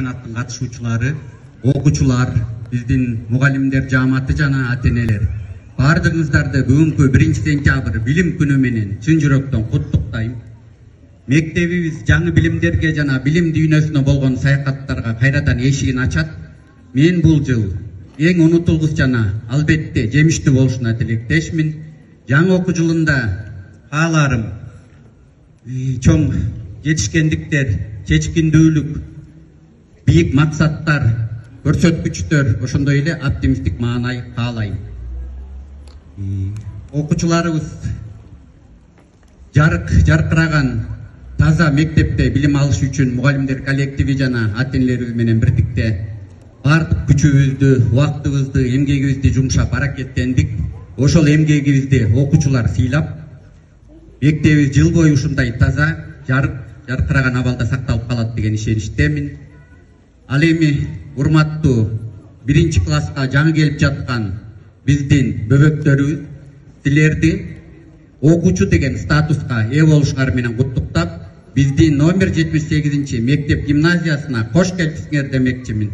чемпионаттын катышуучулары, окуучулар, биздин мугалимдер жамааты жана ата-энелер. Бардыгыңыздарды бүгүнкү 1-сентябрь билим күнү менен чын жүрөктөн куттуктайм. Мектебибиз жаңы билимдерге жана билим дүйнөсүнө болгон саякаттарга кайрадан эшигин ачат. Мен бул жыл эң унутулгус жана албетте жемиштүү болушуна тилектешмин. Жаңы окуу жылында кааларым чоң жетишкендиктер, чечкиндүүлүк, бийик максаттар, көрсөткүчтөр, ошондой эле оптимисттик маанай каалайм. Окуучуларыбыз жаркыраган таза мектепте билим алыш үчүн мугалимдер коллективи жана ата-энелерибиз менен бирдикте бардык күчүбүздү, убактыбызды, эмгегибизди жумшап аракеттендик. Ошол эмгегибизди окуучулар сыйлап, мектебибиз жыл бою ушундай таза, жаркыраган абалда сакталып калат деген ишеничтемин. Ал эми урматтуу 1-класска жаңы келип жаткан биздин бөбөктөрүбүз, силерди окуучу деген статуска ээ болушуңар менен куттуктап, биздин номер 78 мектеп гимназиясына кош келипсиңер демекчимин.